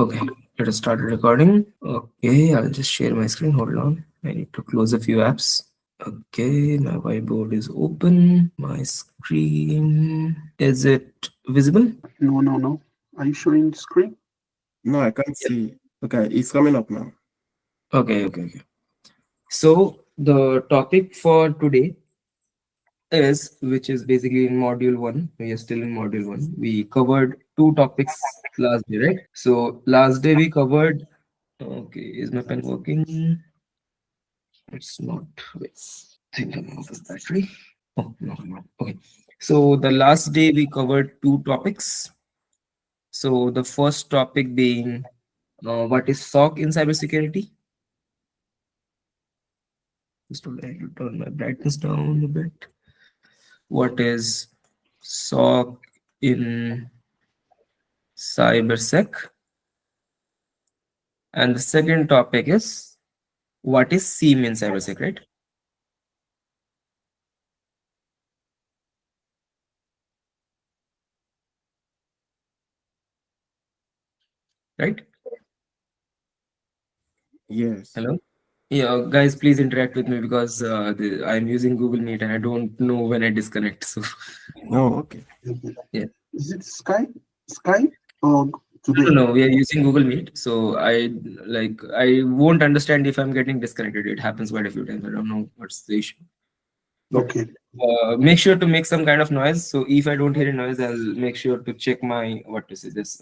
Okay, let us start recording. Okay, I'll just share my screen. Hold on. I need to close a few apps. Okay, my whiteboard is open. My screen. Is it visible? No. Are you showing the screen? No, I can't Yep. see. Okay, it's coming up now. Okay. So the topic for today is, which is basically in module one. We are still in module one. We covered two topics last day, right? So last day we covered. Okay, is my pen working? It's not. Wait, think I'm out of battery. Oh no. Okay. So the last day we covered two topics. So the first topic being what is SOC in cybersecurity? Just to turn my brightness down a bit. What is SOC in cybersec? And the second topic is what is SIEM in cybersec, right? Right? Yes. Hello? Yeah, guys, please interact with me because I'm using Google Meet and I don't know when I disconnect. So, Oh, okay. yeah. Is it Skype or today? No, we are using Google Meet. So I won't understand if I'm getting disconnected. It happens quite a few times. I don't know what's the issue. But Okay. make sure to make some kind of noise. So if I don't hear a noise, I'll make sure to check my what to say this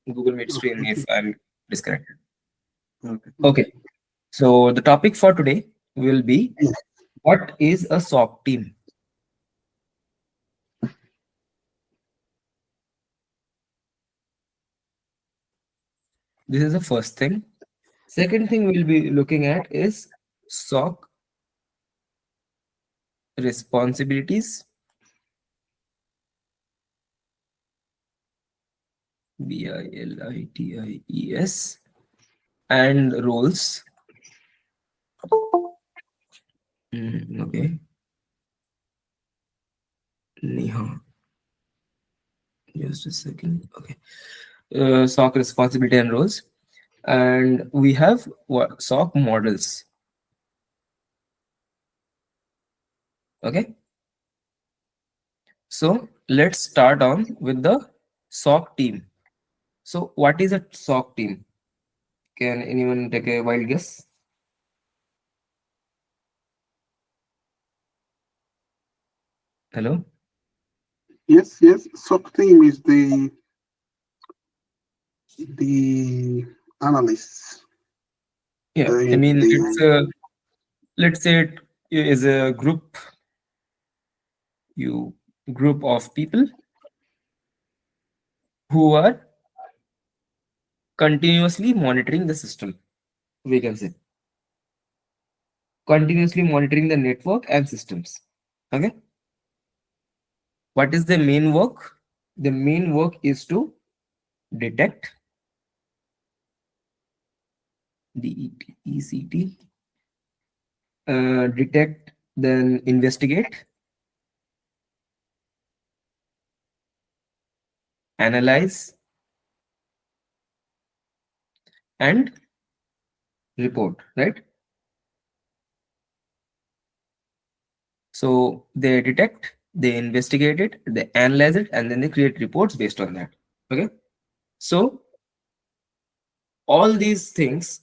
Google Meet screen if Okay. I'm disconnected. Okay. Okay. So the topic for today will be Yes. what is a SOC team? This is the first thing. Second thing we'll be looking at is SOC responsibilities, BILITIES, and roles. Okay. Neha, just a second. Okay. SOC responsibility and roles. And we have what SOC models. Okay. So let's start on with the SOC team. So what is a SOC team? Can anyone take a wild guess? Hello? Yes. SOC team is the analysts. Yeah, I The mean it's the a, let's say it is a you group of people who are continuously monitoring the system. We can say continuously monitoring the network and systems. Okay. What is the main work? The main work is to detect DETECT, detect, then investigate, analyze, and report, right? So they detect, they investigate it, they analyze it, and then they create reports based on that. Okay. So all these things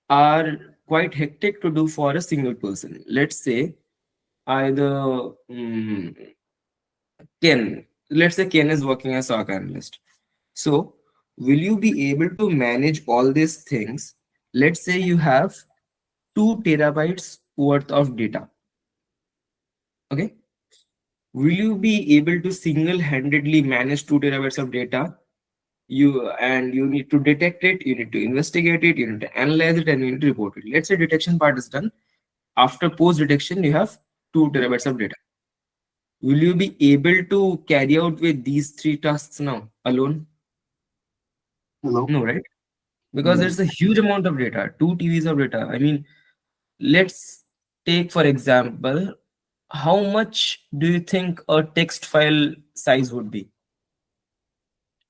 are quite hectic to do for a single person. Let's say either Ken, let's say Ken is working as SOC analyst. So will you be able to manage all these things? Let's say you have 2 terabytes worth of data. Okay. Will you be able to single-handedly manage 2 terabytes of data? You need to detect it, you need to investigate it, you need to analyze it, and you need to report it. Let's say detection part is done. After post detection, you have 2 terabytes of data. Will you be able to carry out with these 3 tasks now alone? hello. No, right? Because No. there's a huge amount of data, 2 TVs of data. I mean, let's take for example, how much do you think a text file size would be?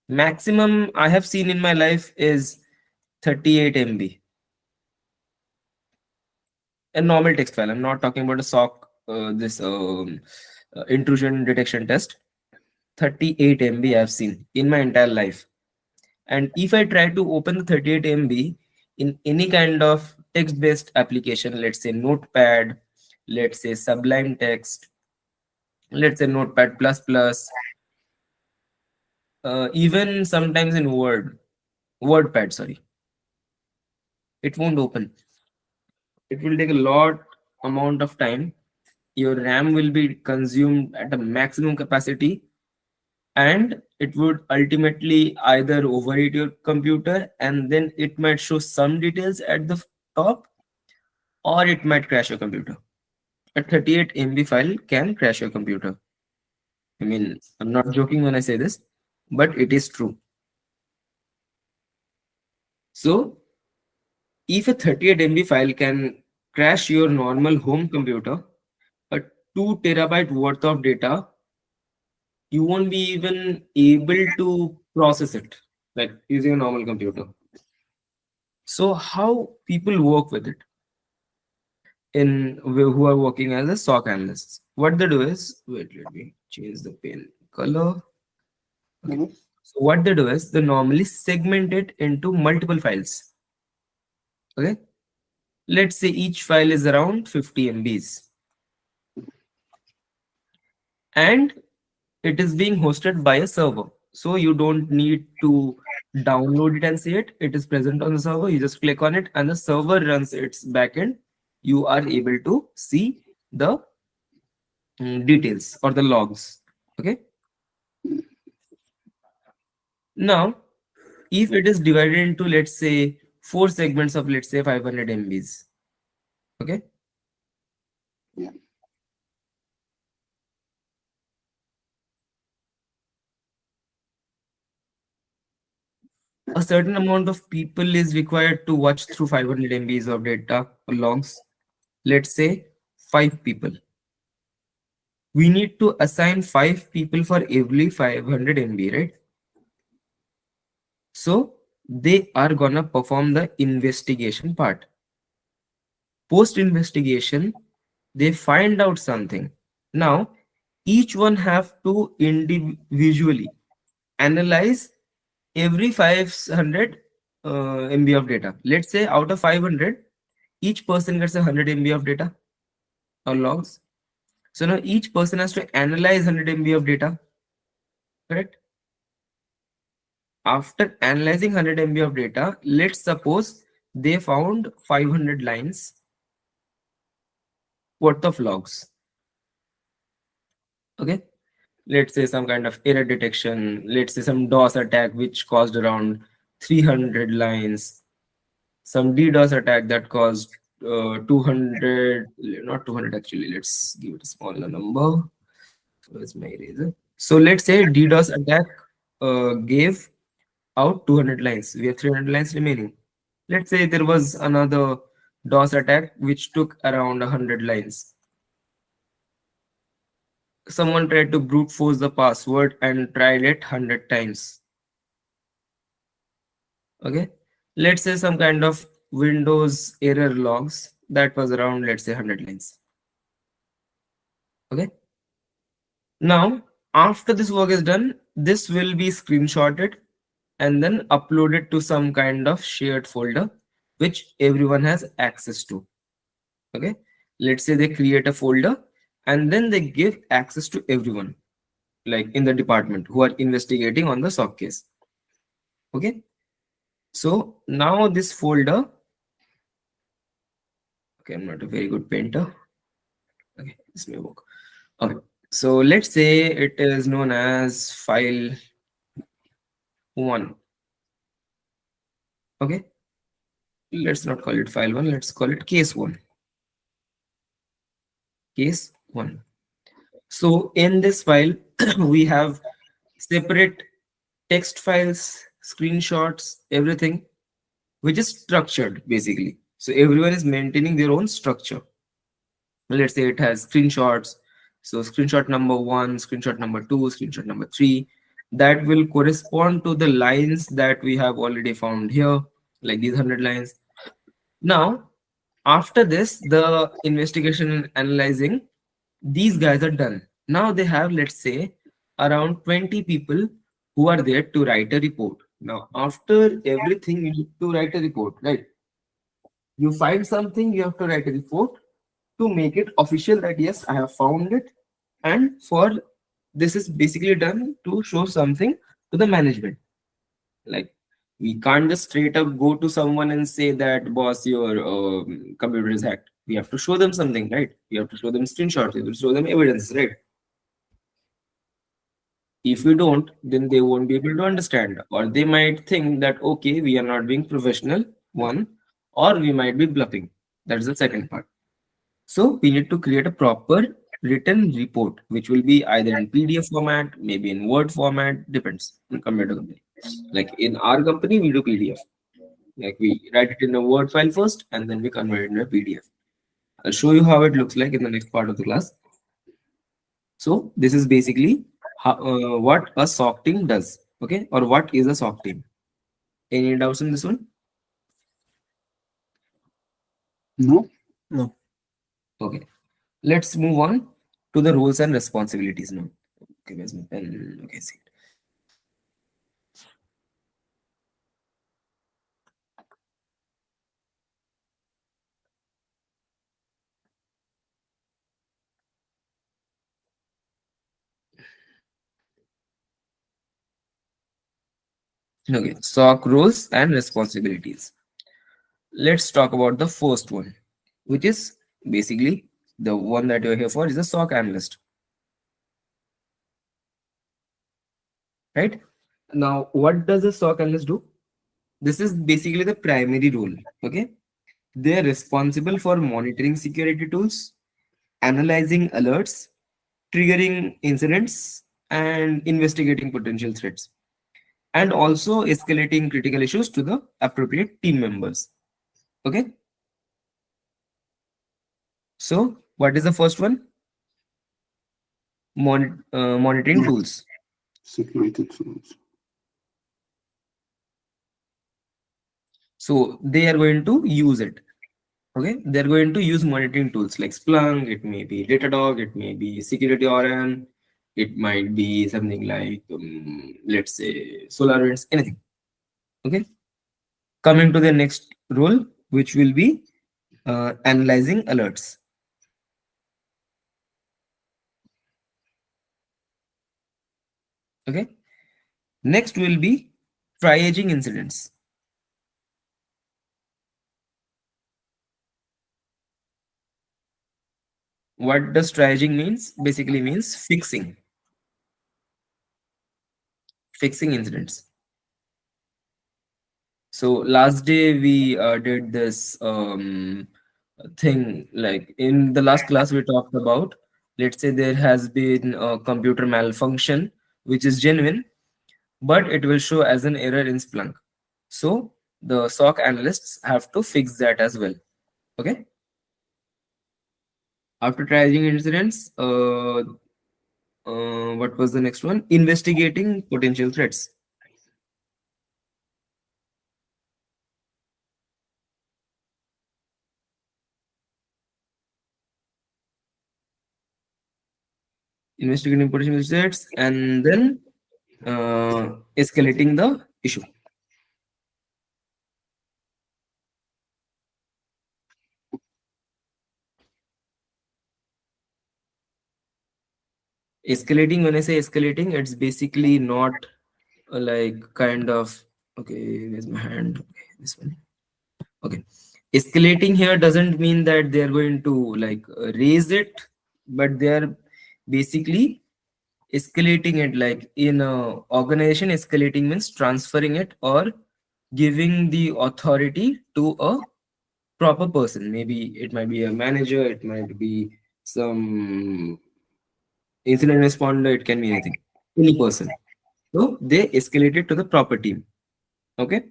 Maximum I have seen in my life is 38 MB. A normal text file. I'm not talking about a SOC, this intrusion detection test. 38 MB I've seen in my entire life. And if I try to open the 38 MB in any kind of text-based application, let's say Notepad, let's say Sublime Text, let's say Notepad plus plus, even sometimes in WordPad, sorry, it won't open. It will take a lot amount of time. Your RAM will be consumed at a maximum capacity, and it would ultimately either overheat your computer and then it might show some details at the top, or it might crash your computer. A 38 MB file can crash your computer. I mean, I'm not joking when I say this, but it is true. So if a 38 MB file can crash your normal home computer, a 2 terabyte worth of data, you won't be even able to process it like using a normal computer. So how people work with it who are working as a SOC analysts? What they do is, wait, let me change the pen color. Okay. Mhm. So what they do is they normally segment it into multiple files. Okay. Let's say each file is around 50 MBs and it is being hosted by a server. So you don't need to download it and see it. It is present on the server. You just click on it and the server runs its backend. You are able to see the details or the logs. Okay. Now, if it is divided into, let's say, 4 segments of, let's say, 500 MBs. Okay. Yeah. A certain amount of people is required to watch through 500 MBs of data or logs. Let's say 5 people. We need to assign 5 people for every 500 MB, right? So they are gonna perform the investigation part. Post investigation, they find out something. Now, each one have to individually analyze every 500 MB of data. Let's say out of 500, each person gets 100 MB of data or logs. So now each person has to analyze 100 MB of data, correct? After analyzing 100 MB of data, let's suppose they found 500 lines worth of logs. Okay, let's say some kind of error detection, let's say some DOS attack which caused around 300 lines, some DDoS attack that caused 200, not 200 actually, let's give it a smaller number. Where's my eraser? So let's say DDoS attack gave out 200 lines. We have 300 lines remaining. Let's say there was another DOS attack which took around 100 lines. Someone tried to brute force the password and tried it 100 times. Okay, let's say some kind of Windows error logs that was around, let's say, 100 lines. Okay, now after this work is done, this will be screenshotted and then uploaded to some kind of shared folder which everyone has access to. Okay, let's say they create a folder and then they give access to everyone, like in the department who are investigating on the SOC case. Okay, so now this folder, okay, I'm not a very good painter. Okay, this may work. Okay, so let's say it is known as file 1. Okay, let's not call it file 1, let's call it case 1. Case 1. So in this file, we have separate text files, screenshots, everything, which is structured basically. So everyone is maintaining their own structure. Let's say it has screenshots. So screenshot number 1, screenshot number 2, screenshot number 3. that will correspond to the lines that we have already found here, like these 100 lines. Now, after this, the investigation and analyzing, these guys are done. Now they have, let's say, around 20 people who are there to write a report. Now, after everything, you need to write a report, right? You find something, you have to write a report to make it official that yes, I have found it. And for this is basically done to show something to the management. Like, we can't just straight up go to someone and say that boss, your computer is hacked. We have to show them something, right? We have to show them screenshots, we have to show them evidence, right? If we don't, then they won't be able to understand, or they might think that okay, we are not being professional, one, or we might be bluffing. That's the second part. So we need to create a proper written report, which will be either in PDF format, maybe in Word format, depends on company to company. Like in our company, we do PDF. Like we write it in a Word file first, and then we convert it into a PDF. I'll show you how it looks like in the next part of the class. So this is basically how, what a SOC team does. Okay, or what is a SOC team? Any doubts in this one? No? No. Okay, let's move on to the roles and responsibilities now. Okay, where's my pen? Okay, see. Okay, SOC roles and responsibilities. Let's talk about the first one, which is basically the one that you're here for is a SOC analyst, right? Now, what does a SOC analyst do? This is basically the primary role. Okay, they are responsible for monitoring security tools, analyzing alerts, triggering incidents, and investigating potential threats, and also escalating critical issues to the appropriate team members. Okay, so what is the first one? Monitoring Yeah. tools. Security tools. So they are going to use it. Okay, they're going to use monitoring tools like Splunk, it may be Datadog, it may be Security RM, it might be something like, let's say, SolarWinds, anything. Okay, coming to the next role, which will be analyzing alerts. Okay, next will be triaging incidents. What does triaging means? Basically means fixing incidents. So last day we did this thing, like in the last class we talked about, let's say there has been a computer malfunction which is genuine, but it will show as an error in Splunk. So the SOC analysts have to fix that as well. Okay. After triaging incidents, what was the next one? Investigating potential threats. Investigating potential threats, and then escalating the issue. Escalating, when I say escalating, it's basically not like kind of, okay, where's my hand? Okay, this one. Okay, escalating here doesn't mean that they're going to like raise it, but they're basically escalating it. Like in a organization, escalating means transferring it or giving the authority to a proper person. Maybe it might be a manager, it might be some incident responder, it can be anything, any person. So they escalate it to the proper team. Okay,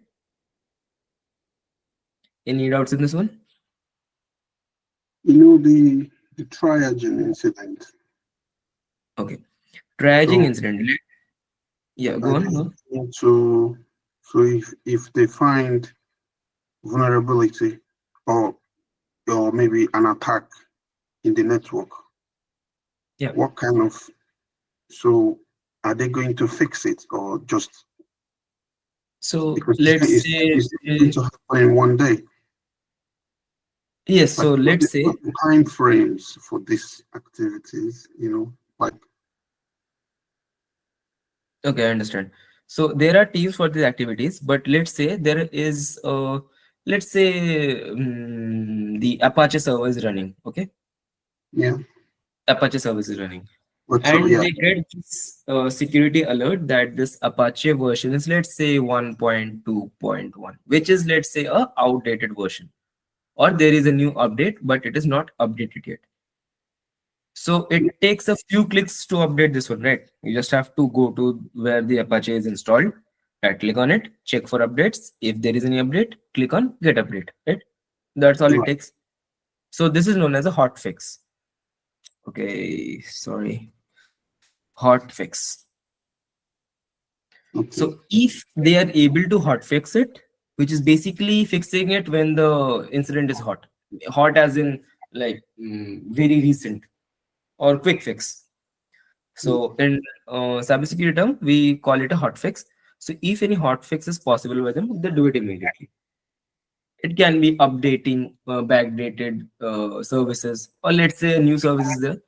any doubts in this one? You know the triaging incident. Okay, triaging So incident. Yeah, Are go on. they Go on. going to, so if they find vulnerability or maybe an attack in the network, Yeah. what kind of, so are they going to fix it or just So because let's say, it's not going to happen in one day? yes. Like So let's what say, the time frames for these activities, like okay, I understand. So there are teams for these activities, but let's say there is, let's say the Apache server is running. Okay, yeah, Apache service is running, but so and yeah, they get this security alert that this Apache version is, let's say, 1.2.1, which is, let's say, a outdated version, or there is a new update, but it is not updated yet. So yeah, it takes a few clicks to update this one, right? You just have to go to where the Apache is installed, right click on it, check for updates. If there is any update, click on get update, right? That's all it right, takes. So this is known as a hot fix. Okay, sorry, hot fix. okay, So if they are able to hot fix it, which is basically fixing it when the incident is hot, hot as in like very recent, or quick fix. yeah, So in cybersecurity term, we call it a hot fix. So if any hot fix is possible with them, they do it immediately. It can be updating backdated services, or let's say a new service is there.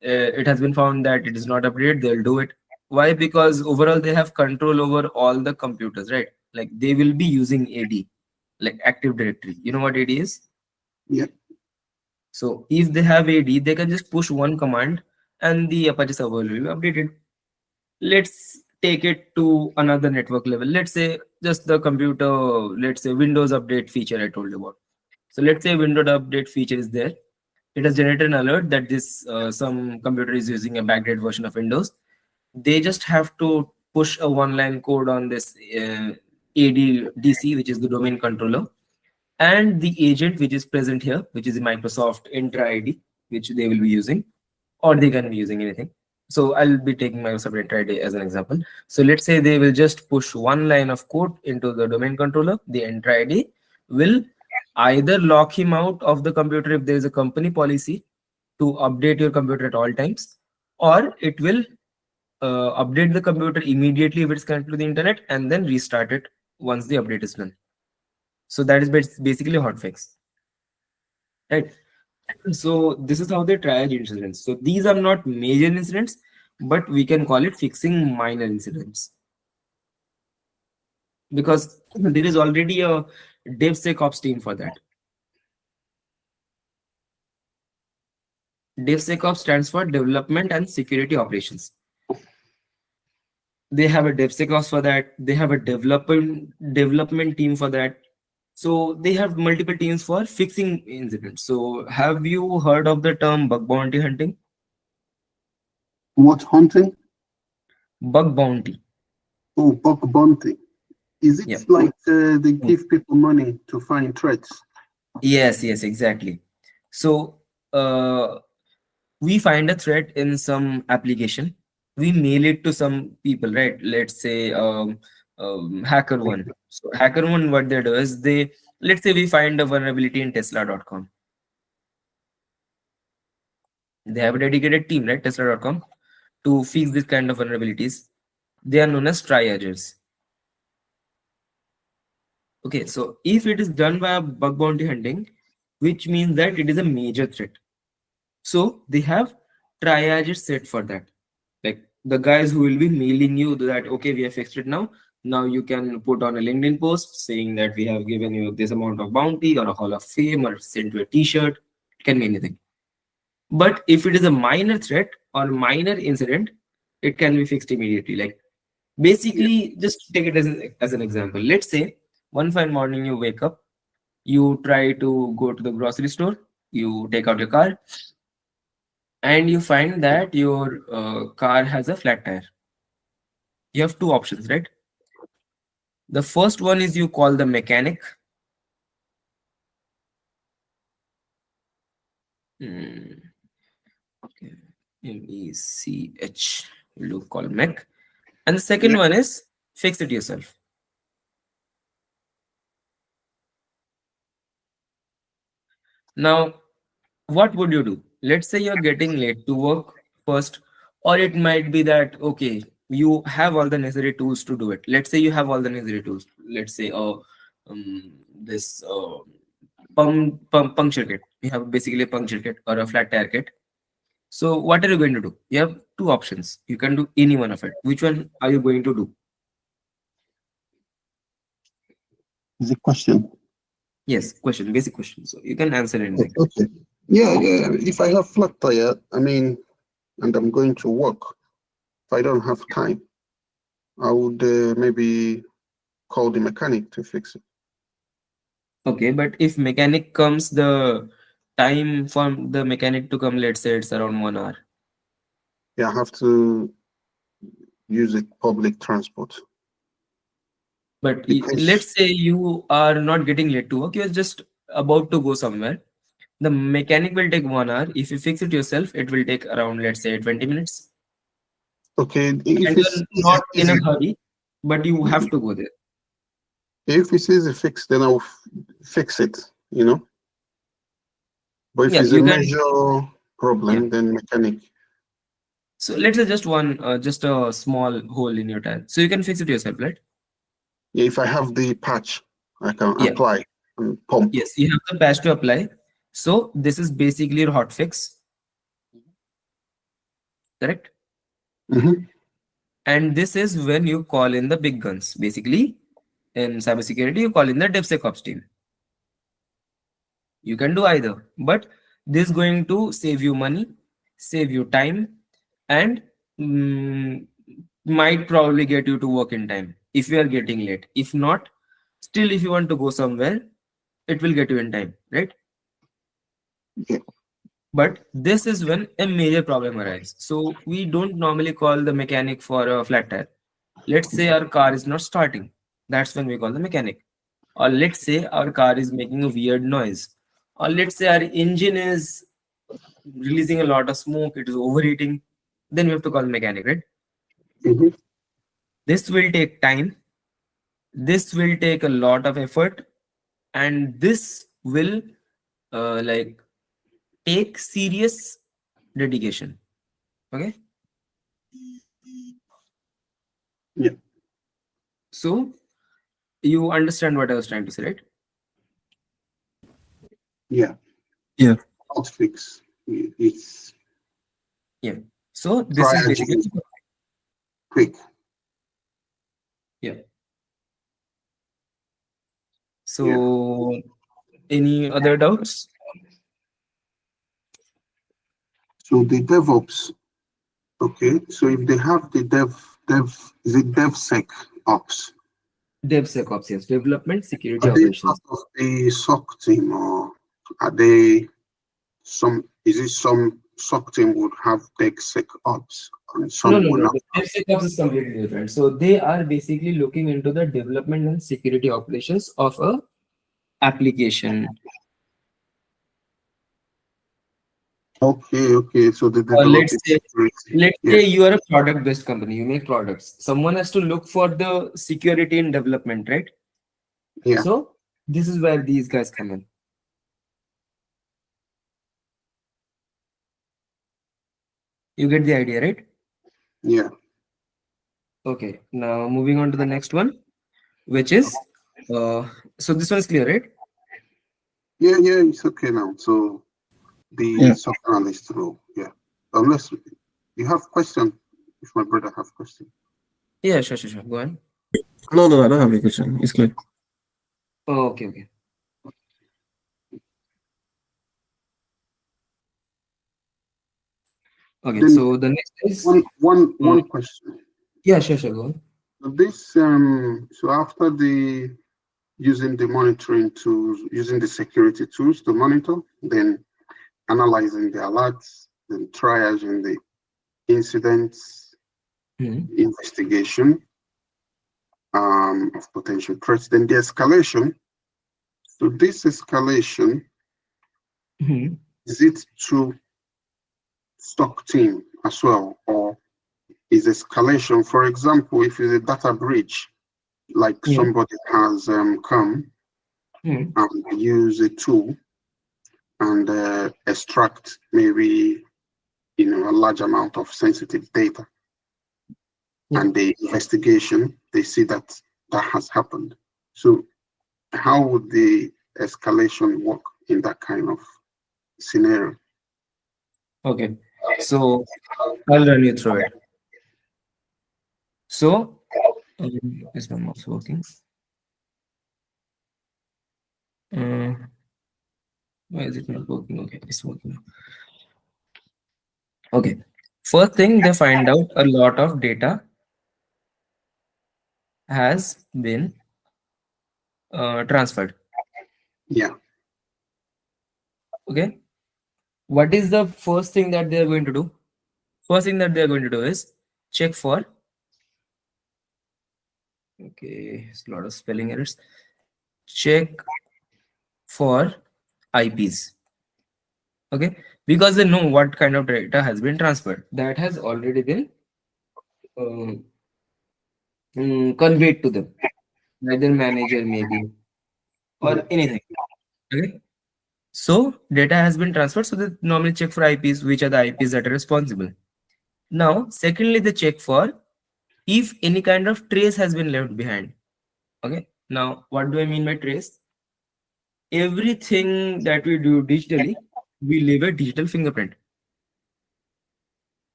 It has been found that it is not updated, they'll do it. Why? Because overall they have control over all the computers, right? Like they will be using AD, like Active Directory. You know what AD is? yeah, So if they have AD, they can just push one command and the Apache server will be updated. Let's take it to another network level. Let's say just the computer, let's say Windows update feature I told you about. So let's say Windows update feature is there. It has generated an alert that this some computer is using a backdated version of Windows. They just have to push a one line code on this ADDC, which is the domain controller, and the agent which is present here, which is the Microsoft Intra ID, which they will be using, or they can be using anything. So I'll be taking Microsoft Intra ID as an example. So let's say they will just push one line of code into the domain controller. The Intra ID will either lock him out of the computer if there is a company policy to update your computer at all times, or it will update the computer immediately if it's connected to the internet and then restart it once the update is done. So that is basically a hotfix, right? So this is how they triage incidents. So these are not major incidents, but we can call it fixing minor incidents, because there is already a DevSecOps team for that. DevSecOps stands for Development and Security Operations. They have a DevSecOps for that. They have a development team for that. So they have multiple teams for fixing incidents. So have you heard of the term bug bounty hunting? what hunting? Bug bounty. Oh, bug bounty. Is it Yeah. like they give people money to find threats? Yes, yes, exactly. So we find a threat in some application, we mail it to some people, right? Let's say hacker one. So hacker one, what they do is they, let's say we find a vulnerability in tesla.com. They have a dedicated team, right? Tesla.com, to fix this kind of vulnerabilities. They are known as triagers. Okay, so if it is done by bug bounty hunting, which means that it is a major threat. So they have triages set for that. Like the guys who will be mailing you that, okay, we have fixed it now. Now you can put on a LinkedIn post saying that we have given you this amount of bounty or a Hall of Fame or sent you a T-shirt. It can be anything. But if it is a minor threat or minor incident, it can be fixed immediately. Like Yeah. basically, just take it as an example. Let's say one fine morning you wake up, you try to go to the grocery store, you take out your car, and you find that your car has a flat tire. You have two options, right? The first one is you call the mechanic. Okay. MECH, you call mech. And the second one is fix it yourself. Now, what would you do? Let's say you're getting late to work first, or it might be that okay, you have all the necessary tools to do it. Let's say you have all the necessary tools. Let's say this puncture kit. You have basically a puncture kit or a flat tire kit. So what are you going to do? You have two options. You can do any one of it. Which one are you going to do? Is a question. Yes, question, basic question. So you can answer anything. Okay. Yeah. If I have flat tire, I mean, and I'm going to work, if I don't have time, I would maybe call the mechanic to fix it. Okay, but if mechanic comes, the time for the mechanic to come, let's say it's around 1 hour. Yeah, I have to use it public transport. But Because let's say you are not getting late to work, you're just about to go somewhere. The mechanic will take 1 hour. If you fix it yourself, it will take around, let's say, 20 minutes. okay, And you're not in a hurry, but you have to go there. if it's easy fix, then I'll fix it, you know. But if Yeah, it's a you can. major problem, Yeah. then mechanic. So let's say just a small hole in your tire. So you can fix it yourself, right? Yeah, if I have the patch, I can Yeah. apply and pump. Yes, you have the patch to apply. So this is basically your hot fix, correct? Mhm. And this is when you call in the big guns. Basically, in cybersecurity, you call in the DevSecOps team. You can do either, but this is going to save you money, save you time, and mm, might probably get you to work in time if you are getting late. If not, still, if you want to go somewhere, it will get you in time, right? Yeah. But this is when a major problem arises. So we don't normally call the mechanic for a flat tire. Let's say our car is not starting. That's when we call the mechanic. Or let's say our car is making a weird noise. Or let's say our engine is releasing a lot of smoke, it is overheating. Then we have to call the mechanic, right? Mhm. This will take time. This will take a lot of effort. And this will like take serious dedication. Okay. Yeah. So you understand what I was trying to say, right? Yeah. Yeah. Hot fix. It's Yeah. So this is basically, triaging quick. yeah. Yeah. So any other doubts? So the DevOps. Okay. So if they have the is it DevSec ops? DevSecOps, yes, development security Are they part operations. of the SOC team, or are they is it some SOC team would have DevSecOps and No, some no, will no. not The have? DevSecOps is completely different. So they are basically looking into the development and security operations of a application. Okay. So they Or develop it security. let's Yeah. say you are a product-based company. You make products. Someone has to look for the security and development, right? Yeah. So this is where these guys come in. You get the idea, right? Yeah. Okay. Now moving on to the next one, which is so this one is clear, right? Yeah. It's okay now. So the Yeah. SOC analyst role. Yeah. Unless you have question, if my brother have question. Yeah, sure. Go on. No, I don't have a question. It's clear. Oh, okay. Okay, Then so the next is one question. yeah, sure, go on. So this so after the using the monitoring tools, using the security tools to monitor, then analyzing the alerts, then triaging the incidents, Hmm. investigation of potential threats, then the escalation. So this escalation, Hmm. is it to stock team as well, or is escalation. For example, if it's a data breach, like Yeah. somebody has come Hmm. and use a tool and extract maybe a large amount of sensitive data, Yeah. and the investigation they see that that has happened. So how would the escalation work in that kind of scenario? Okay. So I'll run you through it. So is my mouse working? Uh, why is it not working? Okay, it's working now. Okay. First thing, they find out a lot of data has been transferred. Yeah, Okay. What is the first thing that they are going to do? First thing that they are going to do is check for. Okay, it's a lot of spelling errors. Check for IPs. Okay, because they know what kind of data has been transferred. That has already been uh, conveyed to them, either manager maybe yeah, or anything. Okay. So data has been transferred, so they normally check for IPs, which are the IPs that are responsible. Now, secondly, they check for if any kind of trace has been left behind. Okay. Now, what do I mean by trace? Everything that we do digitally, we leave a digital fingerprint,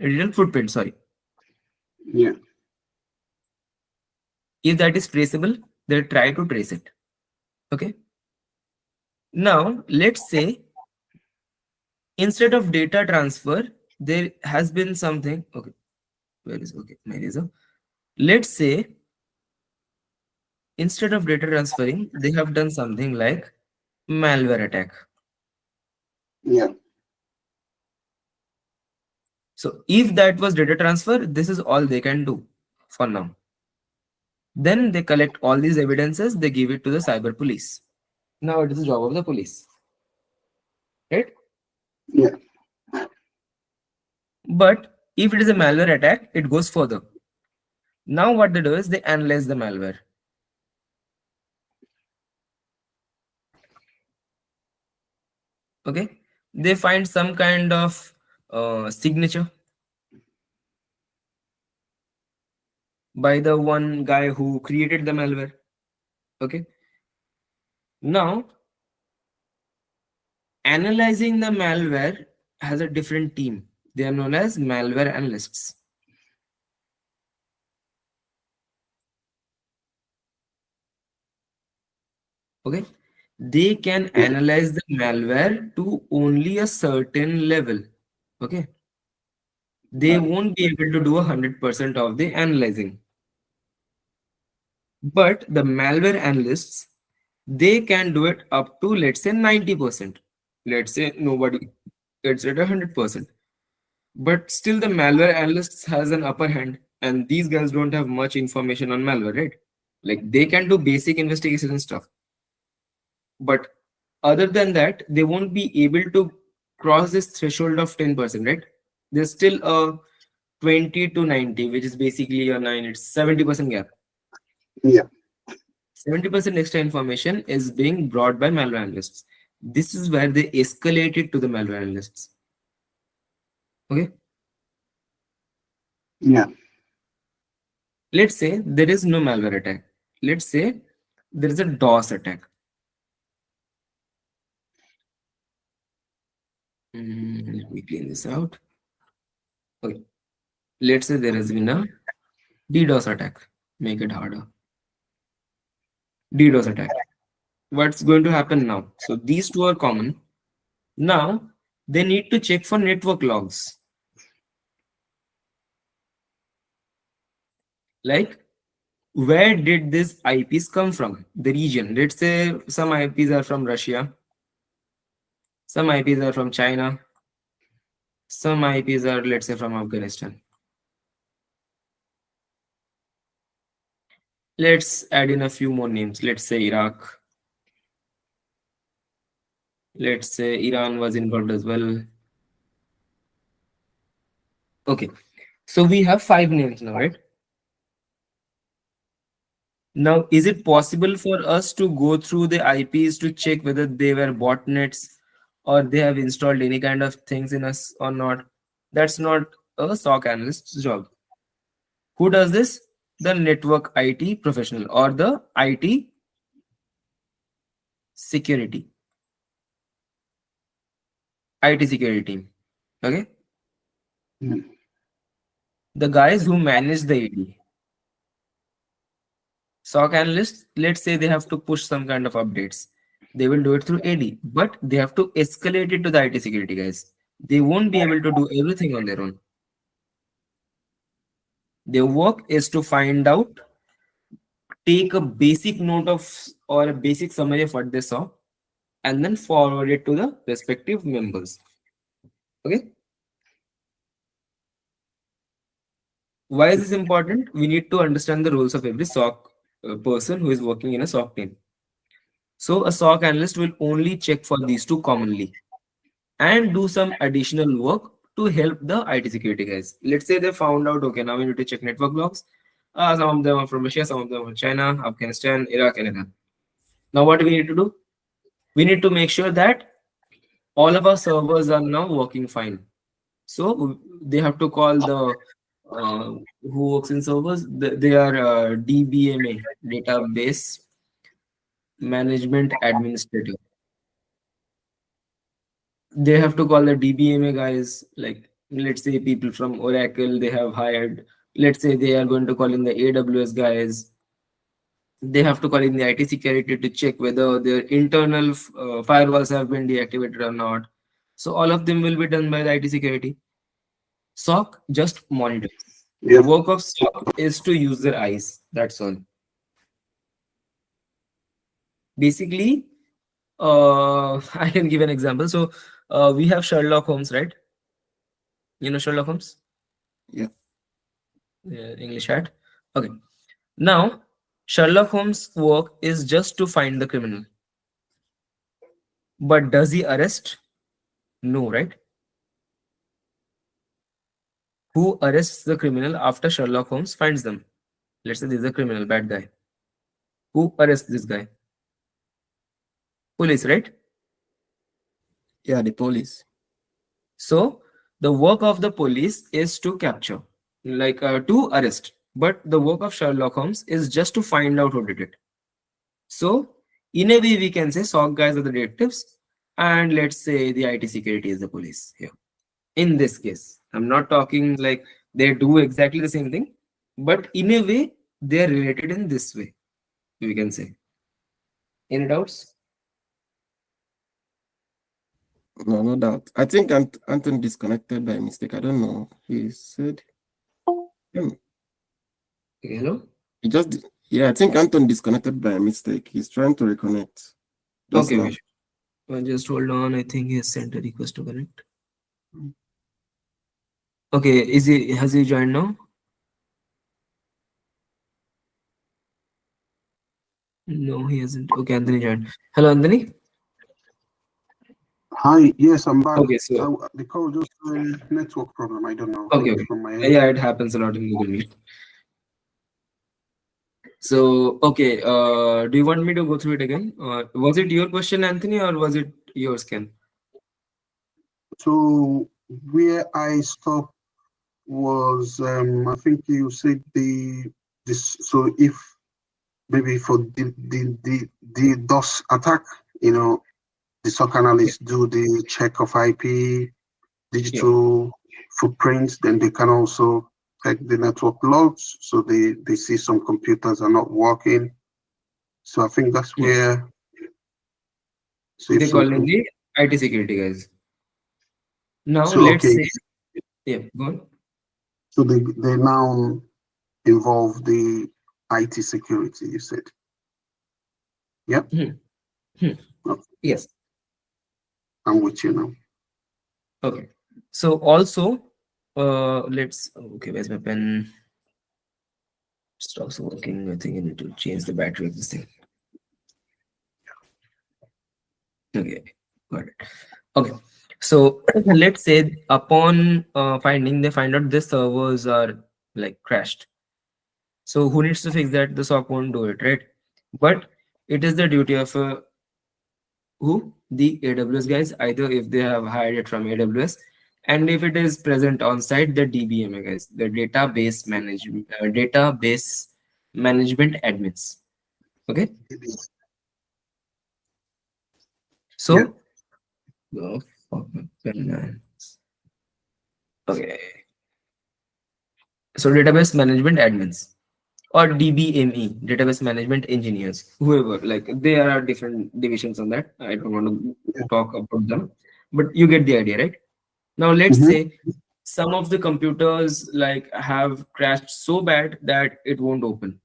a digital footprint. Sorry. yeah, If that is traceable, they try to trace it. Okay. Now, let's say instead of data transfer, there has been something. Okay. Where is okay? My razor. Let's say instead of data transferring, they have done something like malware attack. yeah, So if that was data transfer, this is all they can do for now. Then they collect all these evidences, they give it to the cyber police. Now it is the job of the police, right? yeah, But if it is a malware attack, it goes further. Now what they do is they analyze the malware. Okay, they find some kind of signature by the one guy who created the malware. Okay, now analyzing the malware has a different team. They are known as malware analysts. Okay, they can yeah, analyze the malware to only a certain level. Okay, they won't be able to do 100% of the analyzing. But the malware analysts, they can do it up to, let's say, 90%. Let's say nobody gets it 100%. But still the malware analysts has an upper hand, and these guys don't have much information on malware, right? Like they can do basic investigation and stuff, but other than that they won't be able to cross this threshold of 10%, right? There's still a 20 to 90, which is basically a 9, it's 70% gap. yeah, 70% extra information is being brought by malware analysts. This is where they escalate it to the malware analysts. Okay, yeah, let's say there is no malware attack. Let's say there is a DOS attack. Let me clean this out. Okay, let's say there has been a DDoS attack. Make it harder. DDoS attack. What's going to happen now? So these two are common. Now they need to check for network logs. Like where did these IPs come from? The region. Let's say some IPs are from Russia, some IPs are from China, some IPs are, let's say, from Afghanistan. Let's add in a few more names. Let's say Iraq. Let's say Iran was involved as well. Okay. So we have 5 names now, right? Now, is it possible for us to go through the IPs to check whether they were botnets or they have installed any kind of things in us or not? That's not a SOC analyst's job. Who does this? The network IT professional or the IT security, IT security team. Okay. Mm. The guys who manage the AD. SOC analysts, let's say they have to push some kind of updates. They will do it through AD, but they have to escalate it to the IT security guys. They won't be able to do everything on their own. Their work is to find out, take a basic note of or a basic summary of what they saw, and then forward it to the respective members. Okay. Why is this important? We need to understand the roles of every SOC person who is working in a SOC team. So a SOC analyst will only check for these two commonly and do some additional work to help the IT security guys. Let's say they found out, okay, now we need to check network logs. Some of them are from Russia, some of them are China, Afghanistan, Iraq, and Iran. Now what do we need to do? We need to make sure that all of our servers are now working fine. So they have to call the who works in servers. They are DBMA, database management administrator. They have to call the DBMA guys, like let's say people from Oracle they have hired. Let's say they are going to call in the AWS guys. They have to call in the IT security to check whether their internal firewalls have been deactivated or not. So all of them will be done by the IT security. SOC just monitors. The Yes. work of SOC is to use their eyes. That's all. Basically, I can give an example. So we have Sherlock Holmes, right? You know Sherlock Holmes? Yeah. English hat. Okay. Now, Sherlock Holmes' work is just to find the criminal. But does he arrest? No, right? Who arrests the criminal after Sherlock Holmes finds them? Let's say this is a criminal, bad guy. Who arrests this guy? Police, right? Yeah, the police. So, the work of the police is to capture, like to arrest. But the work of Sherlock Holmes is just to find out who did it. So, in a way, we can say SOC guys are the detectives, and let's say the IT security is the police here. In this case, I'm not talking like they do exactly the same thing, but in a way, they are related in this way, we can say. Any doubts? No, no doubt. I think Anton disconnected by mistake. I don't know. He said, hmm, Okay, hello? he just, yeah, I think Anton disconnected by mistake. He's trying to reconnect just Okay, now. wait. Just hold on. I think he has sent a request to connect. Okay, is he has he joined now? No, he hasn't. Okay, Anthony joined. Hello, Anthony. Hi, yes, I'm back. Okay, so The call just a network problem. I don't know. okay, Maybe okay. from my end. Yeah, it happens a lot in Google Meet. So okay, do you want me to go through it again? Was it your question, Anthony, or was it yours, Ken? So where I stopped was, I think you said this. So if maybe for the DOS attack, the SOC Yeah, analysts do the check of IP, yeah, digital footprints, then they can also check the network logs. So they see some computers are not working. So I think that's yeah. where, so if They call in something, the IT security guys. Now so let's okay, say, yeah, go on. so they now involve the IT security, you said. Yep. Hmm, hmm. Okay, Yes. I'm with you now. Okay. So also, let's. Okay, where's my pen? Stops working. I think I need to change the battery of this thing. Okay, got it. Okay. So let's say upon finding, they find out the servers are like crashed. So who needs to fix that? The SOC won't do it, right? But it is the duty of who? The AWS guys, either if they have hired it from AWS, and if it is present on site, the DBMA guys, the database management admins. Okay, Yeah. so oh, fuck, man. Okay, so database management admins or DBME, database management engineers, whoever, like there are different divisions on that. I don't want to Yeah. talk about them, but you get the idea, right? Now let's Mm-hmm. say some of the computers like have crashed so bad that it won't open.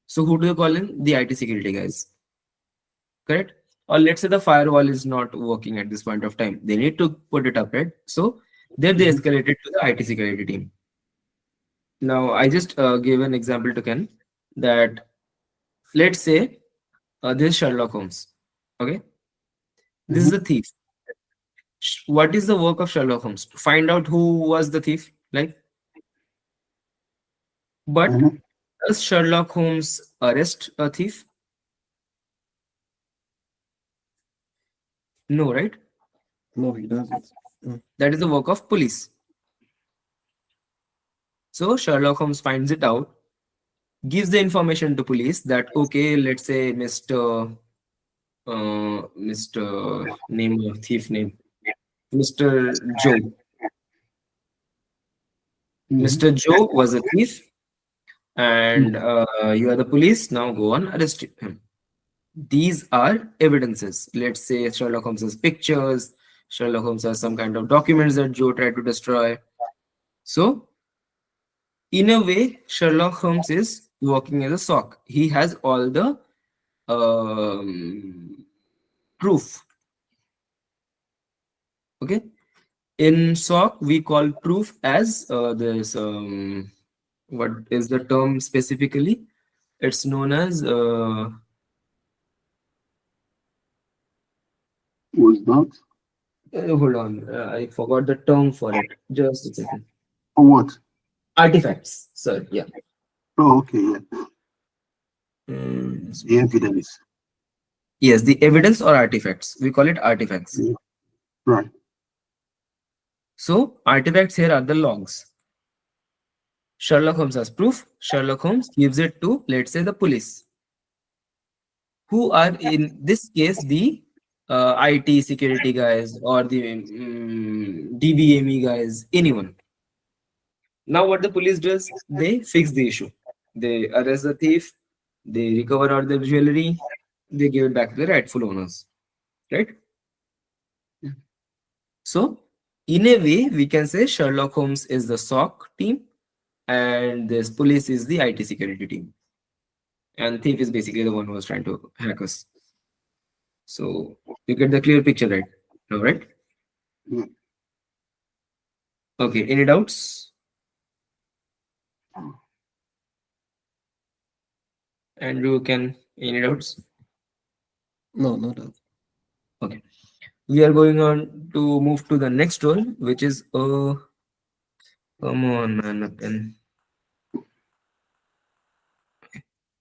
So who do you call in? The IT security guys, correct? Or let's say the firewall is not working at this point of time. They need to put it up, right? So there they Mm-hmm. escalated to the IT security team. Now I just gave an example to Ken that let's say this is Sherlock Holmes. Okay, this Mm-hmm. is a thief. What is the work of Sherlock Holmes? To find out who was the thief, like, but Mm-hmm. does Sherlock Holmes arrest a thief? No, right? No, he doesn't. That is the work of police. So Sherlock Holmes finds it out, gives the information to police that okay, let's say Mr. name of thief name, Mr. Joe. Mm-hmm. Mr. Joe was a thief, and you are the police. Now go on arrest him. These are evidences. Let's say Sherlock Holmes has pictures. Sherlock Holmes has some kind of documents that Joe tried to destroy. So in a way, Sherlock Holmes is working as a SOC. He has all the proof. Okay. In SOC, we call proof as this. What is the term specifically? It's known as. Was that? Hold on, I forgot the term for it. Just a second. For what? Artifacts. Sorry, yeah. Oh, okay. Yeah. The Okay. evidence. Yes, the evidence or artifacts. We call it artifacts. Yeah. Right. So artifacts here are the logs. Sherlock Holmes has proof. Sherlock Holmes gives it to, let's say, the police, who are in this case the IT security guys or the DBME guys, anyone. Now, what the police does, they fix the issue. They arrest the thief, they recover all the jewelry, they give it back to the rightful owners, right? Yeah. So, in a way, we can say Sherlock Holmes is the SOC team, and this police is the IT security team, and thief is basically the one who was trying to hack us. So, you get the clear picture, right? All right. Yeah. Okay. Any doubts? Andrew, can any doubts? No, no doubt. Okay. We are going on to move to the next role, which is come on, man, a pen.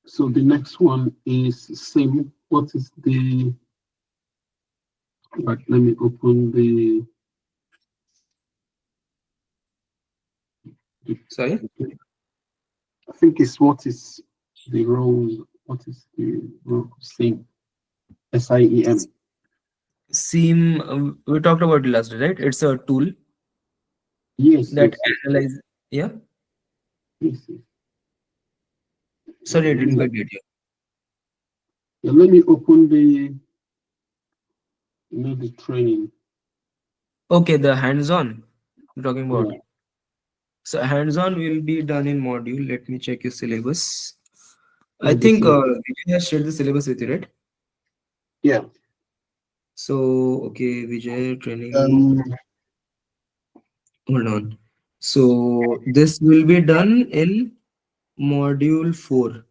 So the next one is same. What is the? Right. Let me open Sorry. I think it's what is the role. What is the role? Same. SIEM. Seam. We talked about it last day, right? It's a tool Yes. that Yes. Yes. analyze. Yeah. Yes. Yes. Sorry, I didn't Yeah, quite get you. let me open the training. Okay, the hands-on. We're talking about. Yeah. So hands-on will be done in module. Let me check your syllabus. I Yeah. This think is. Vijay has shared the syllabus with you, right? Yeah. So okay, Vijay training. Um. Hold on. So this will be done in module 4.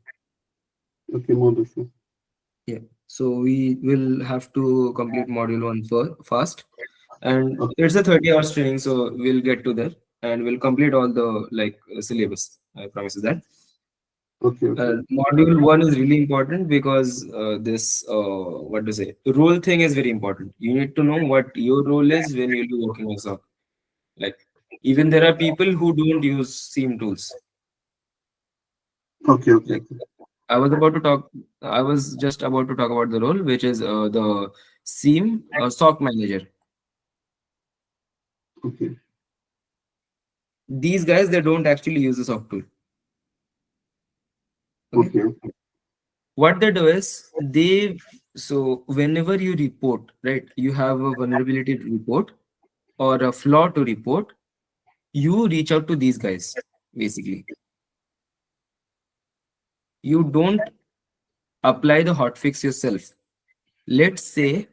Okay. Yeah. So we will have to complete module 1 first. And Okay. it's a 30 hours training, so we'll get to there and we'll complete all the syllabus. I promise you that. Okay. Okay. Module one is really important because this what to say role thing is very important. You need to know what your role is when you'll be working on SOC. Like even there are people who don't use SIEM tools. Okay. Okay. Like Okay. I was about to talk, I was just about to talk about the role, which is the SIEM SOC manager. Okay. These guys, they don't actually use the SOC tool. Okay, Okay. what they do is so whenever you report, right, you have a vulnerability to report or a flaw to report, you reach out to these guys. Basically, you don't apply the hotfix yourself. Let's say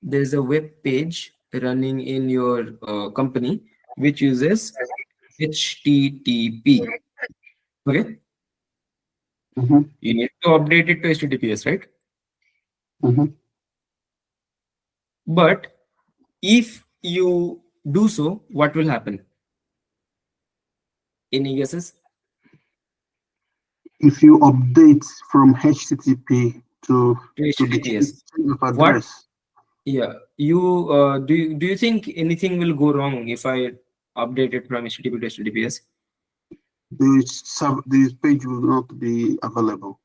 there's a web page running in your company which uses HTTP. Okay, Mm-hmm. you need to update it to HTTPS, right? Mm-hmm. But if you do so, what will happen? Any guesses? If you update from HTTP To to the HTTPS. chain of What? address, Yeah, you do you think anything will go wrong if I update it from HTTP to HTTPS? this page will not be available.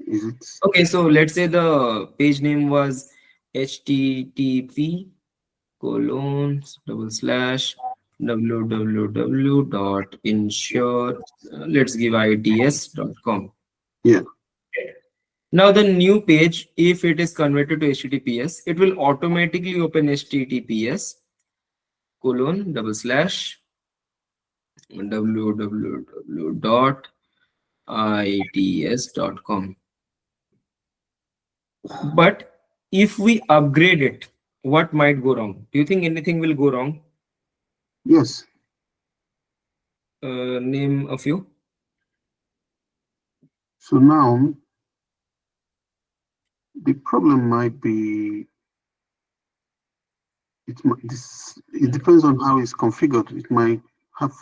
Is it? Okay, so let's say the page name was HTTP colon double slash www.insure let's give its.com. Yeah. Now the new page, if it is converted to HTTPS, it will automatically open HTTPS colon double slash www.its.com. But if we upgrade it, what might go wrong? Do you think anything will go wrong? Yes. Name a few. So now the problem might be it depends on how it's configured. It might have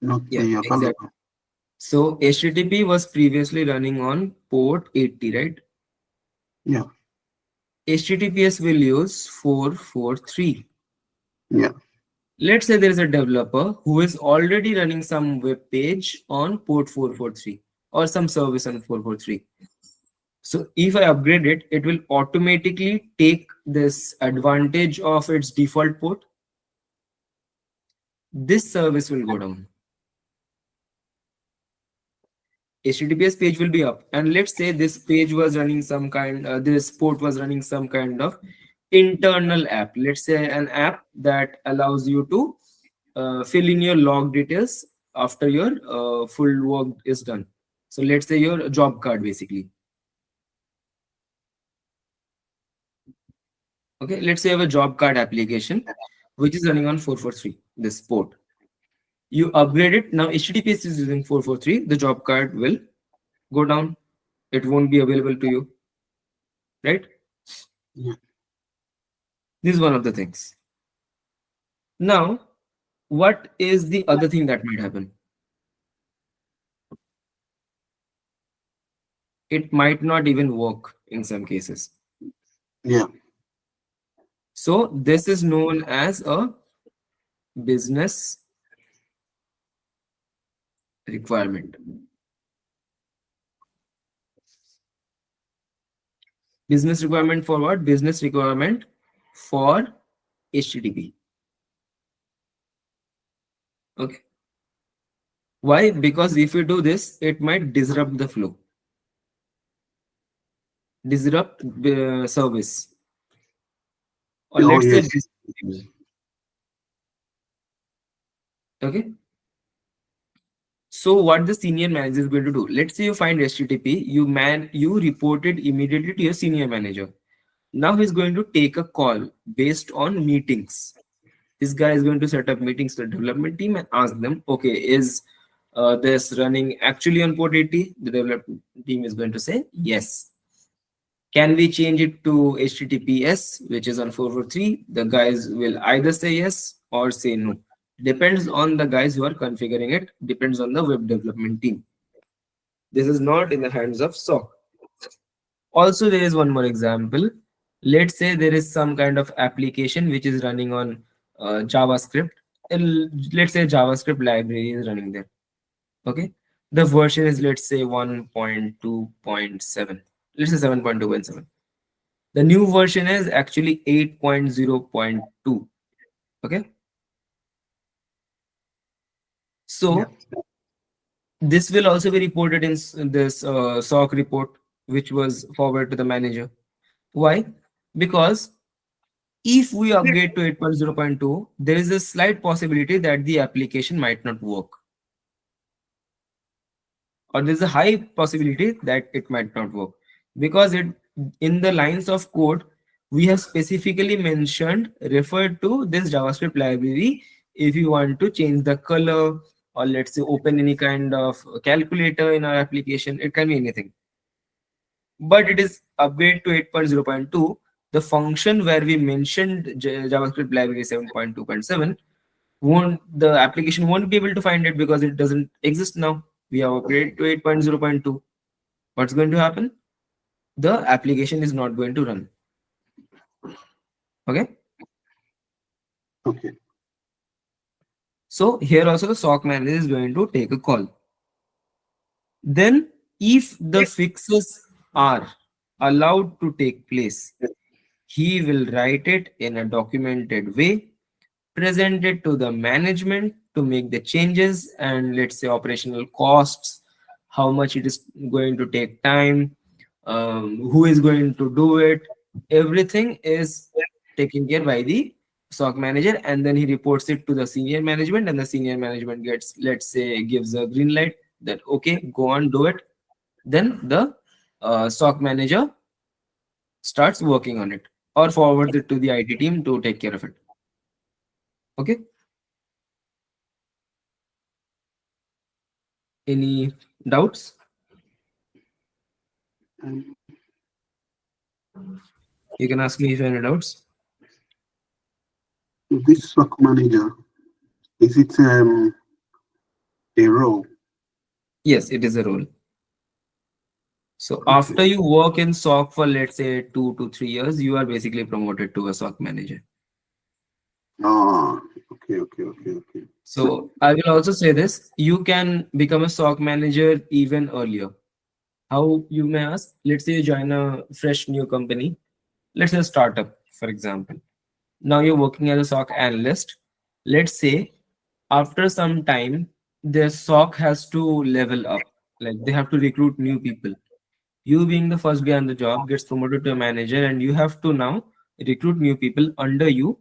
not Yeah, be exactly. available. So HTTP was previously running on port 80, right? Yeah. HTTPS will use 443. Yeah. Let's say there is a developer who is already running some web page on port 443 or some service on 443. So if I upgrade it, it will automatically take this advantage of its default port. This service will go down. HTTPS page will be up, and let's say this page was running some kind, this port was running some kind of internal app. Let's say an app that allows you to fill in your log details after your full work is done. So let's say your job card basically. Okay, let's say you have a job card application which is running on 443, this port. You upgrade it, now HTTPS is using 443, the job card will go down. It won't be available to you, right? Yeah. This is one of the things. Now, what is the other thing that might happen? It might not even work in some cases. Yeah. So this is known as a business requirement. Business requirement for what? Business requirement for HTTP. Okay. Why? Because if you do this, it might disrupt the flow, disrupt the service, or Oh, let's say yes. disable. Okay. So what the senior manager is going to do? Let's say you find HTTP, you report it immediately to your senior manager. Now he's going to take a call based on meetings. This guy is going to set up meetings to the development team and ask them, okay, is this running actually on port 80? The development team is going to say yes. Can we change it to HTTPS, which is on 443? The guys will either say yes or say no. Depends on the guys who are configuring it, depends on the web development team. This is not in the hands of SOC. Also, there is one more example. Let's say there is some kind of application which is running on JavaScript. Let's say JavaScript library is running there. Okay. The version is, let's say, 1.2.7. Let's say 7.2.7. The new version is actually 8.0.2. Okay. Yeah. So this will also be reported in this SOC report, which was forwarded to the manager. Why? Because if we upgrade to 8.0.2, there is a slight possibility that the application might not work, or there's a high possibility that it might not work, because it, in the lines of code, we have specifically mentioned, referred to this JavaScript library. If you want to change the color, or let's say open any kind of calculator in our application, it can be anything. But it is upgrade to 8.0.2. The function where we mentioned JavaScript library 7.2.7, won't, the application won't be able to find it because it doesn't exist now. We have upgraded to 8.0.2. What's going to happen? The application is not going to run. Okay. Okay. So here also the SOC manager is going to take a call. Then if the fixes are allowed to take place, he will write it in a documented way, present it to the management to make the changes, and let's say operational costs, how much it is going to take time, who is going to do it. Everything is taken care by the SOC manager, and then he reports it to the senior management, and the senior management gets, let's say, gives a green light that okay, go on, do it. Then the SOC manager starts working on it, or forwards it to the IT team to take care of it. Okay. Any doubts? Um, You can ask me if you have any doubts. this SOC manager, is it a role? Yes, it is a role. So after Okay. you work in SOC for, let's say, 2 to 3 years, you are basically promoted to a SOC manager. Ah, okay, okay, okay, okay. So I will also say this, you can become a SOC manager even earlier. How, you may ask? Let's say you join a fresh new company, let's say a startup, for example. Now you're working as a SOC analyst. Let's say after some time, their SOC has to level up. Like they have to recruit new people. You being the first guy on the job gets promoted to a manager, and you have to now recruit new people under you,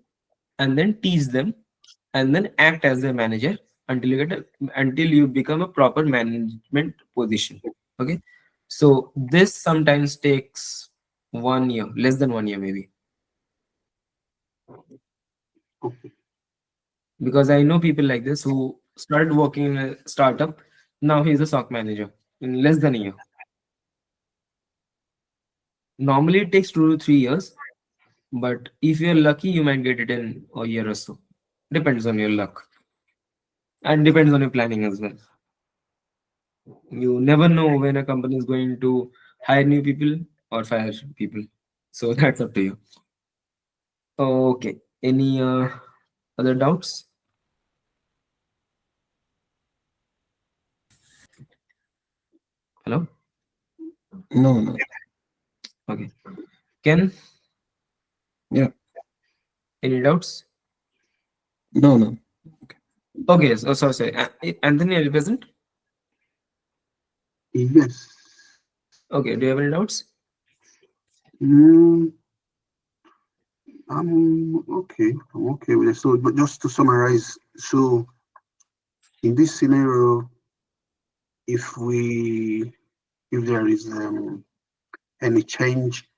and then teach them, and then act as their manager until you get until you become a proper management position. Okay. So this sometimes takes 1 year, less than 1 year maybe, Okay. because I know people like this who started working in a startup. Now he's a SOC manager in less than a year. Normally it takes 2 to 3 years, but if you're lucky, you might get it in a year or so. Depends on your luck, and depends on your planning as well. You never know when a company is going to hire new people or fire people. So that's up to you. Okay. Any other doubts? Hello? No, no. Okay. Ken, Yeah. any doubts? No, no. Okay. So, sorry. Anthony, are you present? Yes. Okay. Do you have any doubts? Mm, I'm okay. I'm okay with it. So, but just to summarize, so in this scenario, if we if there is any change,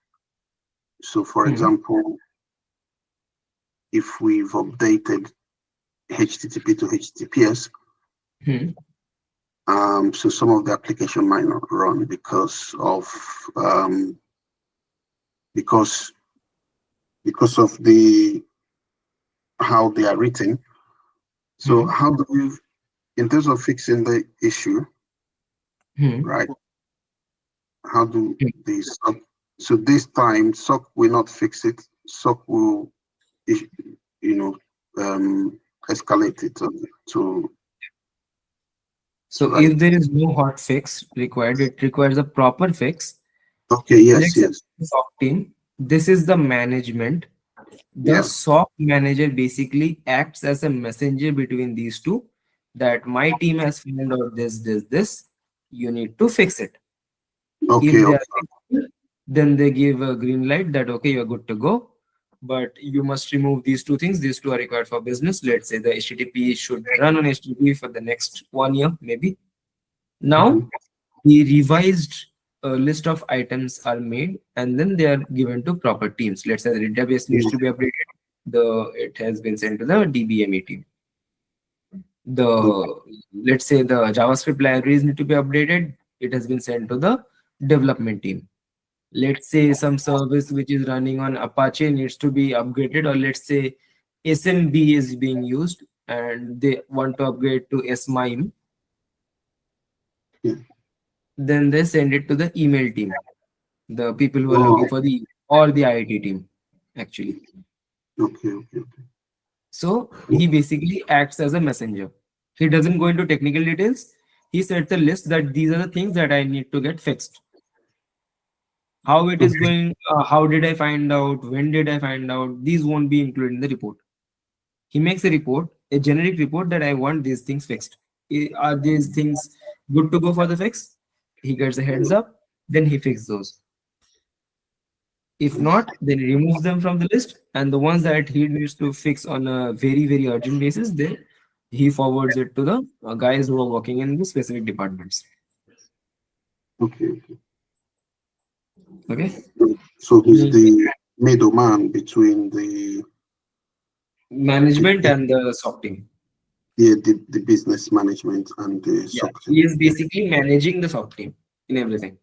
so for Hmm. example, if we've updated HTTP to HTTPS, Hmm. so some of the application might not run because of because of the how they are written. So Hmm. how do you, in terms of fixing the issue, Hmm. right? How do Hmm. the SOC, so this time SOC will not fix it. SOC will, is- you know, escalate it to So right. if there is no hot fix required, it requires a proper fix. Okay. Yes. Let's say Yes. SOC team, this is the management. The Yeah. SOC manager basically acts as a messenger between these two, that my team has found out this, you need to fix it. Okay. If they are Okay. fixed, then they give a green light that okay, you're good to go. But you must remove these two things. These two are required for business. Let's say the HTTP should run on HTTP for the next 1 year, maybe. Mhm. Now the revised list of items are made and then they are given to proper teams. Let's say the database needs Yeah. to be updated. It has been sent to the DBME team. The Okay. let's say the JavaScript libraries need to be updated. It has been sent to the development team. Let's say some service which is running on Apache needs to be upgraded, or let's say SMB is being used and they want to upgrade to SMIME, Yeah. then they send it to the email team, the people who are looking Oh. for the or the IT team actually. Okay. Okay. So he basically acts as a messenger. He doesn't go into technical details. He sets a list that these are the things that I need to get fixed. How it is Okay. going, how did I find out, when did I find out, these won't be included in the report. He makes a report, a generic report that I want these things fixed. Are these things good to go for the fix? He gets a heads up, then he fixes those. If not, then he removes them from the list, and the ones that he needs to fix on a very, very urgent basis, then he forwards it to the guys who are working in the specific departments. Okay. Okay. So he's Mm. the middleman between the Management and the SOC team. yeah, the business management and the Yeah, SOC team. he is basically managing the SOC team in everything.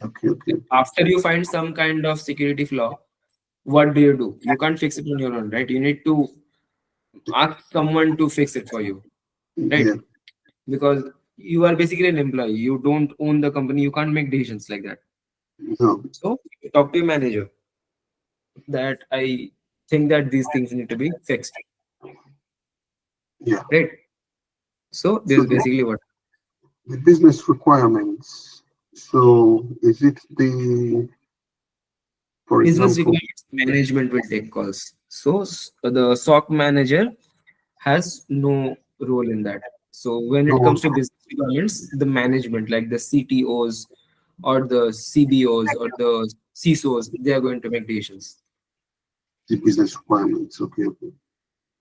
Okay. Okay. After you find some kind of security flaw, what do? You can't fix it on your own, right? You need to ask someone to fix it for you, right? Yeah. Because you are basically an employee. You don't own the company. You can't make decisions like that. No. So talk to your manager that I think that these things need to be fixed, Yeah. right? So this So is basically what the business requirements. So is it the, for business example, requirements management will take calls. So the SOC manager has no role in that. So when it no, comes to business requirements, the management, like the CTOs or the CBOs or the CISOs, they are going to make decisions. the business requirements? Okay. Okay.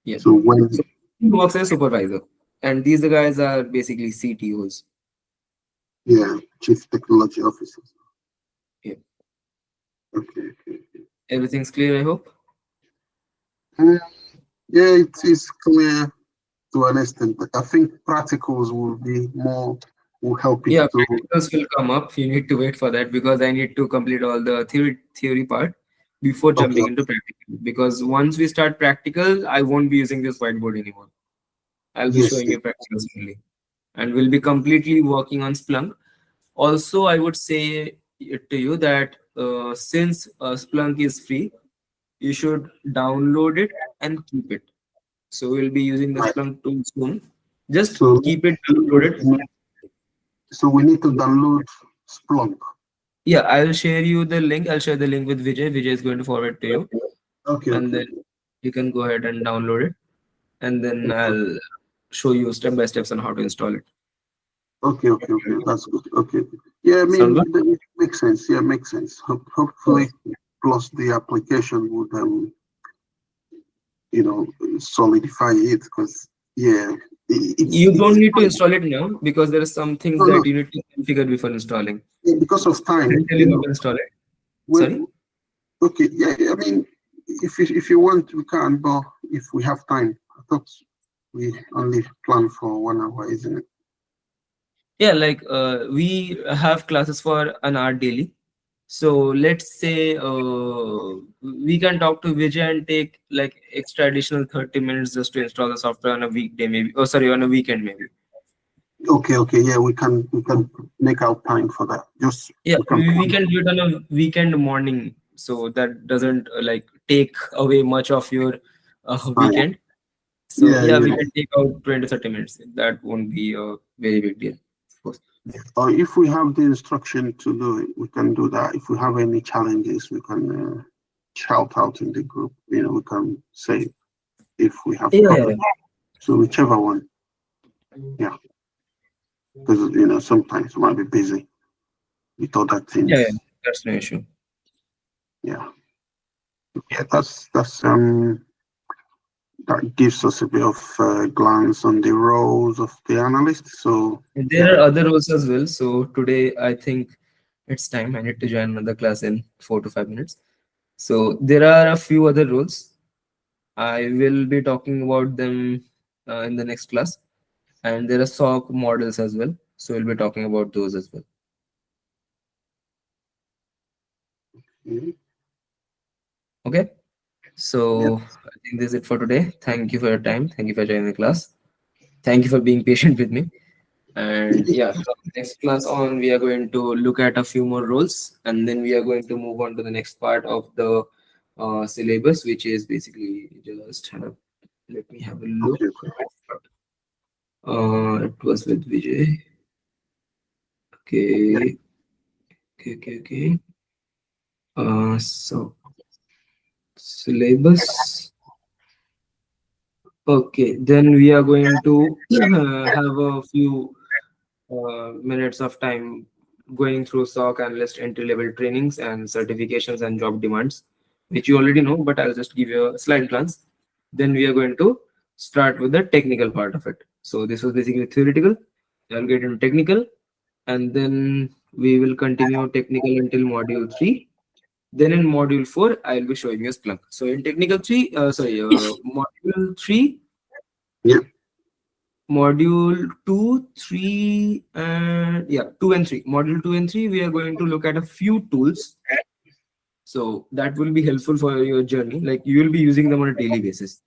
Yeah. So when, So he works as a supervisor, and these guys are basically CTOs. yeah, chief technology officers. Yeah. Okay. Okay. Everything's clear, I hope. Uh, yeah, it is clear to an extent. I think practicals will be more, will help it Yeah, to. practicals will come up. You need to wait for that because I need to complete all the theory part before Okay. jumping into practical. Because once we start practical, I won't be using this whiteboard anymore. I'll be Yes. showing you practicals only, and we'll be completely working on Splunk. Also, I would say it to you that since Splunk is free, you should download it and keep it. So we'll be using the Right. Splunk tool soon. Just So, keep it downloaded. so we need to download Splunk. Yeah, I'll share you the link. I'll share the link with Vijay. Vijay is going to forward to you, Okay. and Okay. then you can go ahead and download it. And then Okay. I'll show you step by steps on how to install it. Okay. Okay. Okay. That's good. Okay. Yeah. I Sound mean, good? it makes sense. Yeah, makes sense. Hopefully, plus the application would you know, solidify it because yeah, You don't it's need to install it now because there are some things no, no, that you need to configure before installing. yeah, because of So time, I'll tell you you how know. to install it. We Sorry? okay, yeah, I mean, if you want, we can, but if we have time, I thought we only plan for 1 hour, isn't it? Yeah, like we have classes for an hour daily. So let's say we can talk to Vijay and take like extra additional 30 minutes just to install the software on a weekday maybe. Oh, sorry, on a weekend maybe. Okay, yeah, we can make out time for that. Just Yeah, we can we plan. can do it on a weekend morning, so that doesn't like take away much of your Time. weekend. So Yeah, yeah, we yeah. can take out 20 to 30 minutes. That won't be a very big deal, of course. Or if we have the instruction to do it, we can do that. If we have any challenges, we can shout out in the group. We can say if we have Yeah, yeah, problems. So whichever one, yeah. Because sometimes we might be busy with other yeah, things. yeah. That's no issue. Yeah, yeah. That gives us a bit of glance on the roles of the analyst. So There yeah, are other roles as well. So today, I think it's time. I need to join another class in 4 to 5 minutes. So there are a few other roles. I will be talking about them in the next class. And there are SOC models as well. So we'll be talking about those as well. mhm, Okay. yeah, So I think this is it for today. Thank you for your time. Thank you for joining the class. Thank you for being patient with me. And yeah, from next class on, we are going to look at a few more roles, and then we are going to move on to the next part of the syllabus, which is basically just let me have a look. okay, It was with Vijay. yeah, Okay, okay. So syllabus. Okay, then we are going to have a few minutes of time going through SOC analyst entry level trainings and certifications and job demands, which you already know, but I'll just give you a slight glance. Then we are going to start with the technical part of it. So this was basically theoretical. I'll get into technical, and then we will continue technical until module 3. Then in module 4, I'll be showing you Splunk. So in technical 3, module 3, yeah. module 2, 3, and yeah, 2 and 3. Module 2 and 3, we are going to look at a few tools. So that will be helpful for your journey. Like you will be using them on a daily basis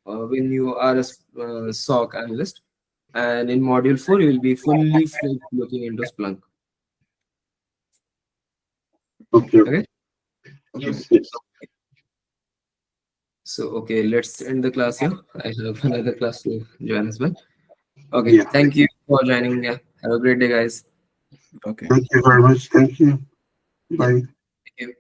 when you are a SOC analyst. And in module 4, you will be fully fledged looking into Splunk. Okay, Okay. Okay. yes, yes. So, okay, let's end the class here. I have another class to join as well. Okay. Yeah. Thank you for joining. Yeah. Have a great day, guys. Okay. Thank you very much. Thank you. Yeah. Bye. Thank you.